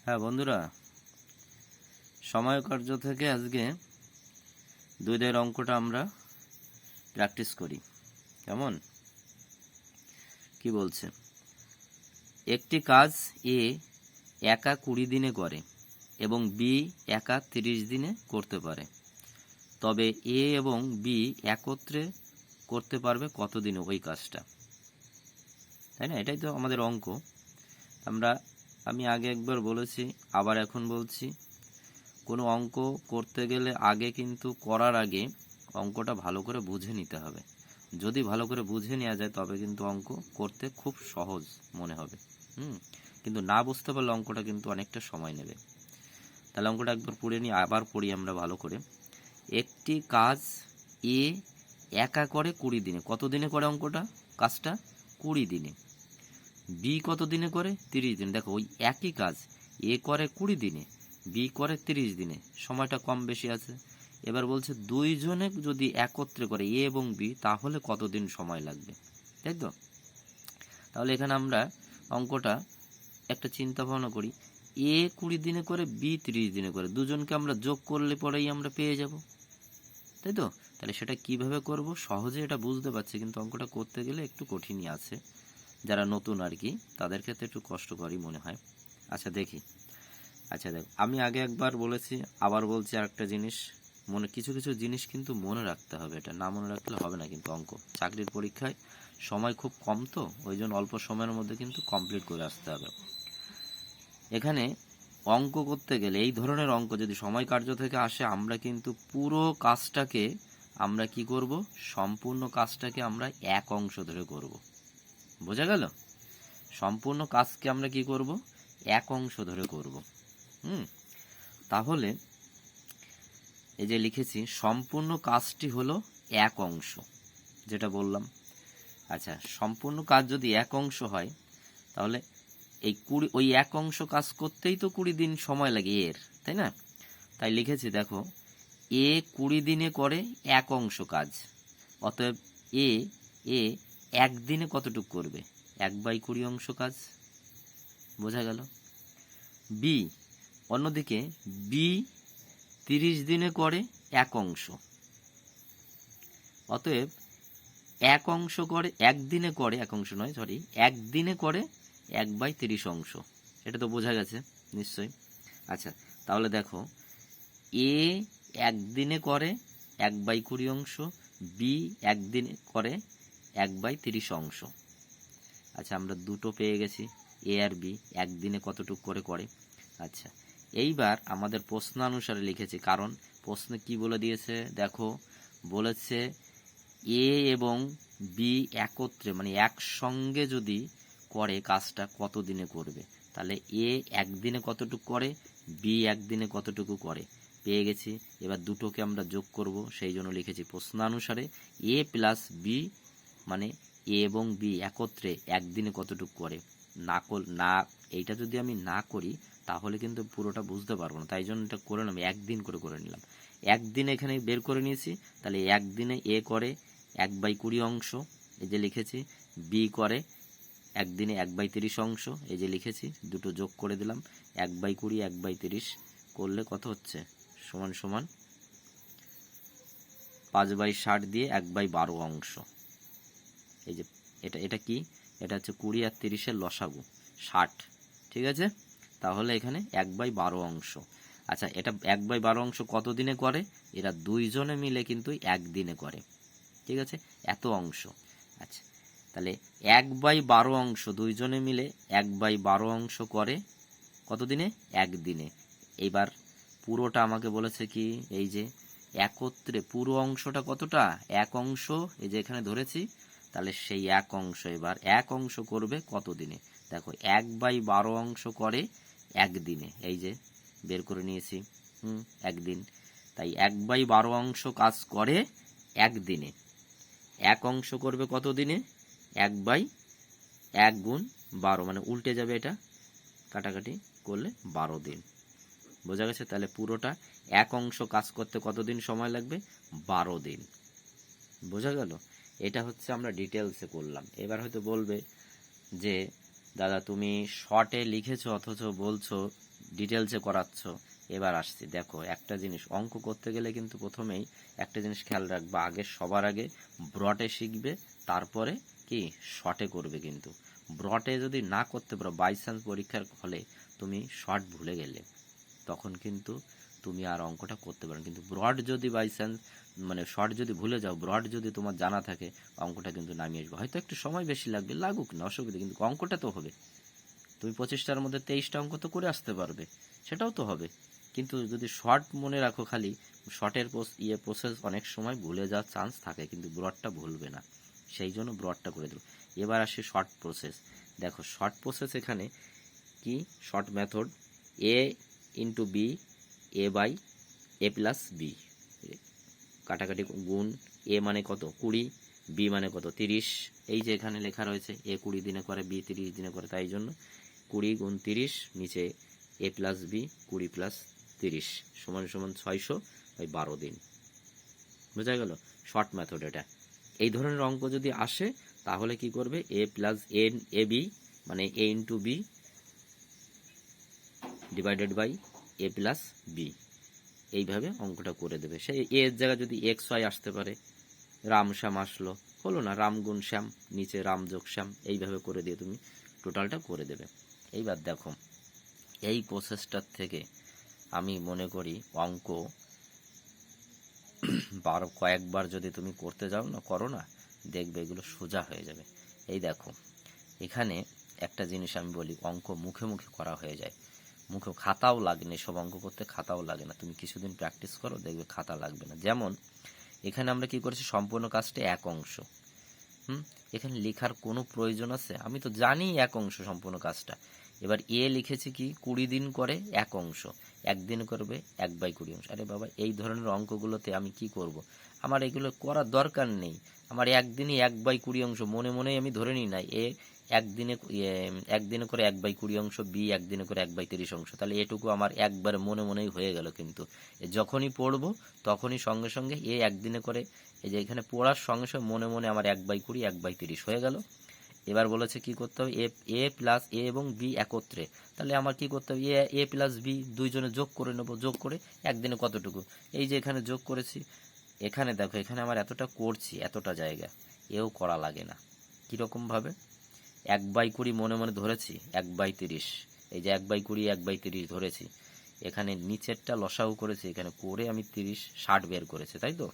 হ্যাঁ বন্ধুরা, সময় কার্য থেকে আজকে 2 অঙ্কটা আমরা প্র্যাকটিস করি। কেমন? কি বলছে? একটি কাজ এ একা 20 দিনে করে এবং বি একা 30 দিনে করতে পারে, তবে এ এবং বি একত্রে করতে পারবে কত দিনে ওই কাজটা? তাই না? এটাই তো আমাদের অঙ্ক। আমি আগে একবার বলেছি, আবার এখন বলছি, কোনো অঙ্ক করতে গেলে আগে কিন্তু করার আগে অঙ্কটা ভালো করে বুঝে নিতে হবে। যদি ভালো করে বুঝে নেওয়া যায় তবে কিন্তু অঙ্ক করতে খুব সহজ মনে হবে। কিন্তু না বুঝতে পারলে অঙ্কটা কিন্তু অনেকটা সময় নেবে। তাহলে অঙ্কটা একবার পড়ে নিই, আবার পড়ি আমরা ভালো করে। একটি কাজ এ একা করে 20 দিনে। কত দিনে করে অঙ্কটা? কাজটা 20 দিনে। বি কত দিনে করে? 30 দিনে। দেখো, ওই একই কাজ এ করে 20 দিনে, বি করে 30 দিনে, সময়টা কম বেশি আছে। এবার বলছে দুইজনে যদি একত্রে করে এ এবং বি, তাহলে কতদিন সময় লাগবে, তাই তো? তাহলে এখানে আমরা অঙ্কটা একটা চিন্তা ভাবনা করি। এ 20 দিনে করে, বি 30 দিনে করে, দুজনকে আমরা যোগ করলে পরেই আমরা পেয়ে যাব, তাই তো? তাহলে সেটা কিভাবে করব? সহজে এটা বুঝতে পারছি, কিন্তু অঙ্কটা করতে গেলে একটু কঠিনই আছে। যারা নতুন আর কি, তাদের ক্ষেত্রে একটু কষ্টকরই মনে হয়। আচ্ছা দেখি। আচ্ছা দেখ, আমি আগে একবার বলেছি, আবার বলছি আরেকটা জিনিস। কিছু কিছু জিনিস কিন্তু মনে রাখতে হবে, এটা না মনে রাখলে হবে না। কিন্তু অঙ্ক চাকরির পরীক্ষায় সময় খুব কম, তো ওই জন্য অল্প সময়ের মধ্যে কিন্তু কমপ্লিট করে আসতে হবে। এখানে অঙ্ক করতে গেলে, এই ধরনের অঙ্ক যদি সময় কার্য থেকে আসে, আমরা কিন্তু পুরো কাজটাকে আমরা কি করব? সম্পূর্ণ কাজটাকে আমরা এক অংশ ধরে করব। বোঝা গেল? সম্পূর্ণ কাজকে আমরা কি করব? এক অংশ ধরে করব। তাহলে এই যে লিখেছি, সম্পূর্ণ কাজটি হলো এক অংশ, যেটা বললাম। আচ্ছা, সম্পূর্ণ কাজ যদি এক অংশ হয়, তাহলে ওই এক অংশ কাজ করতেই তো 20 দিন সময় লাগে এর, তাই না? তাই লিখেছি, দেখো, এ 20 দিনে করে এক অংশ কাজ, অতএব এ এ একদিনে কতটুকু করবে? 1/20 অংশ কাজ। বোঝা গেল? বি অন্যদিকে বি 30 দিনে করে এক অংশ, অতএব এক অংশ করে একদিনে করে, এক অংশ নয়, সরি, একদিনে করে 1/30 অংশ। এটা তো বোঝা গেছে নিশ্চয়ই। আচ্ছা, তাহলে দেখো, এ একদিনে করে 1/20 অংশ, বি একদিনে করে 1/30 অংশ। আচ্ছা, আমরা দুটো পেয়ে গেছি, এ আর বি একদিনে কতটুকু করে করে। আচ্ছা, এইবার আমাদের প্রশ্নানুসারে লিখেছি, কারণ প্রশ্নে কি বলে দিয়েছে দেখো, বলেছে এ এবং বি একত্রে, মানে একসঙ্গে যদি করে কাজটা কত দিনে করবে। তাহলে এ একদিনে কতটুকু করে, বি একদিনে কতটুকু করে, পেয়ে গেছি। এবার দুটোকে আমরা যোগ করব, সেই জন্য লিখেছি প্রশ্নানুসারে এ প্লাস বি, মানে এ এবং বি একত্রে একদিনে কতটুকু করে। না, এইটা যদি আমি না করি তাহলে কিন্তু পুরোটা বুঝতে পারবো না, তাই জন্য এটা করে নিলাম, একদিন করে করে নিলাম। একদিন এখানে বের করে নিয়েছি, তাহলে একদিনে এ করে 1/20 অংশ, এই যে লিখেছি। বি করে একদিনে 1/30 অংশ, এই যে লিখেছি। দুটো যোগ করে দিলাম, 1/20 1/30 করলে কত হচ্ছে? সমান সমান 5/60 দিয়ে 1/12 অংশ। এই যে এটা এটা কি? এটা হচ্ছে 20 আর 30-এর লসাগু 60, ঠিক আছে? তাহলে এখানে 1/12 অংশ। আচ্ছা, এটা 1/12 অংশ কত দিনে করে? এরা দুইজনে মিলে কিন্তু একদিনে করে, ঠিক আছে? এত অংশ। আচ্ছা, তাহলে 1/12 অংশ দুইজনে মিলে 1/12 অংশ করে কত দিনে? একদিনে। এইবার পুরোটা আমাকে বলেছে কি, এই যে একত্রে পুরো অংশটা কতটা? এক অংশ, এই যে এখানে ধরেছি। তাহলে সেই এক অংশ এবার এক অংশ করবে কত দিনে? দেখো, 1/12 অংশ করে একদিনে, এই যে বের করে নিয়েছি, একদিন। তাই 1/12 অংশ কাজ করে একদিনে। এক অংশ করবে কত দিনে? 1/1 গুণ 12, মানে উল্টে যাবে, এটা কাটাকাটি করলে 12 দিন। বোঝা গেছে? তাহলে পুরোটা এক অংশ কাজ করতে কতদিন সময় লাগবে? 12 দিন। বোঝা গেল? এটা হচ্ছে আমরা ডিটেলসে করলাম। এবার হয়তো বলবে যে দাদা তুমি শর্টে লিখেছো অথচ বলছো ডিটেলসে করাচ্ছ। এবার আসছি, দেখো একটা জিনিস অঙ্ক করতে গেলে কিন্তু প্রথমেই একটা জিনিস খেয়াল রাখবা, আগে সবার আগে ব্রডে শিখবে, তারপরে কি শর্টে করবে। কিন্তু ব্রডে যদি না করতে পারো, বাই চান্স পরীক্ষার হলে তুমি শর্ট ভুলে গেলে, তখন কিন্তু তুমি আর অঙ্কটা করতে পারো। কিন্তু ব্রড যদি বাই চান্স মানে শর্ট যদি ভুলে যাও, ব্রড যদি তোমার জানা থাকে, অঙ্কটা কিন্তু নামিয়ে আসবে। হয়তো একটু সময় বেশি লাগবে, লাগুক না, অসুবিধা, কিন্তু অঙ্কটা তো হবে। তুমি 25টার মধ্যে 23টা অঙ্ক তো করে আসতে পারবে, সেটাও তো হবে। কিন্তু যদি শর্ট মনে রাখো, খালি শর্টের প্রসেস অনেক সময় ভুলে যাওয়ার চান্স থাকে, কিন্তু ব্রডটা ভুলবে না, সেই জন্য ব্রডটা করে দেবো। এবার আসি শর্ট প্রসেস। দেখো শর্ট প্রসেস এখানে কি, short method A into B, A by A plus B, কাটাকাটি গুণ, এ মানে কত 20, বি মানে কত 30। এই যে এখানে লেখা রয়েছে এ 20 দিনে করে, বি 30 দিনে করে, তাই জন্য 20 গুণ 30, নিচে এ প্লাস বি 20 প্লাস 30 সমান সমান 600/12 দিন। বোঝা গেল শর্ট মেথড এটা। এই ধরনের অঙ্ক যদি আসে তাহলে কি করবে, এ প্লাস এ বি মানে a into b divided by A plus b, এইভাবে অঙ্কটা করে দেবে। সেই এর জায়গায় যদি এক্স ওয়াই আসতে পারে, রাম শ্যাম আসলো, হলো না, রাম গুণ শ্যাম, নিচে রাম যোগ শ্যাম, এইভাবে করে দিয়ে তুমি টোটালটা করে দেবে। এইবার দেখো এই প্রসেসটার থেকে আমি মনে করি অঙ্ক কয়েকবার যদি তুমি করতে যাও না, করো না, দেখবে এগুলো সোজা হয়ে যাবে। এই দেখো এখানে একটা জিনিস আমি বলি, অঙ্ক মুখে মুখে করা হয়ে যায়, মুখে খাতাও লাগে না, সব অঙ্ক করতে খাতাও লাগে না। তুমি কিছুদিন প্র্যাকটিস করো, দেখবে খাতা লাগবে না। যেমন এখানে আমরা কি করেছি, সম্পূর্ণ কাজটা এক অংশ। এখানে লেখার কোনো প্রয়োজন আছে? আমি তো জানি এক অংশ সম্পূর্ণ কাজটা। এবার এ লিখেছি কি 20 দিন করে এক অংশ, একদিন করবে 1/20 অংশ। আরে বাবা, এই ধরনের অঙ্কগুলোতে আমি কি করব? আমার এগুলো করার দরকার নেই। আমার একদিনই 1/20 অংশ মনে মনেই আমি ধরে নিই না, এ একদিনে করে 1/20 অংশ, বি একদিনে করে 1/30 অংশ, তাহলে এটুকু আমার একবার মনে মনেই হয়ে গেল। কিন্তু যখনই পড়বো তখনই সঙ্গে সঙ্গে এ একদিনে করে, এই যে এখানে পড়ার সঙ্গে সঙ্গে মনে মনে আমার 1/20 1/30 হয়ে গেল। এবার বলেছে কি করতে হবে, এ প্লাস এ এবং বি একত্রে, তাহলে আমার কি করতে হবে, এ প্লাস বি দুইজনে যোগ করে নেব, যোগ করে একদিনে কতটুকু, এই যে এখানে যোগ করেছি। এখানে দেখো এখানে আমার এতটা করছি, এতটা জায়গা, এও করা লাগে না। কীরকমভাবে 1/20 মনে মনে ধরেছি, 1/30, এই যে 1/20 1/30 ধরেছি, এখানে নিচেরটা লসাগু করেছি, এখানে করে আমি 60 বের করেছি, তাই তো।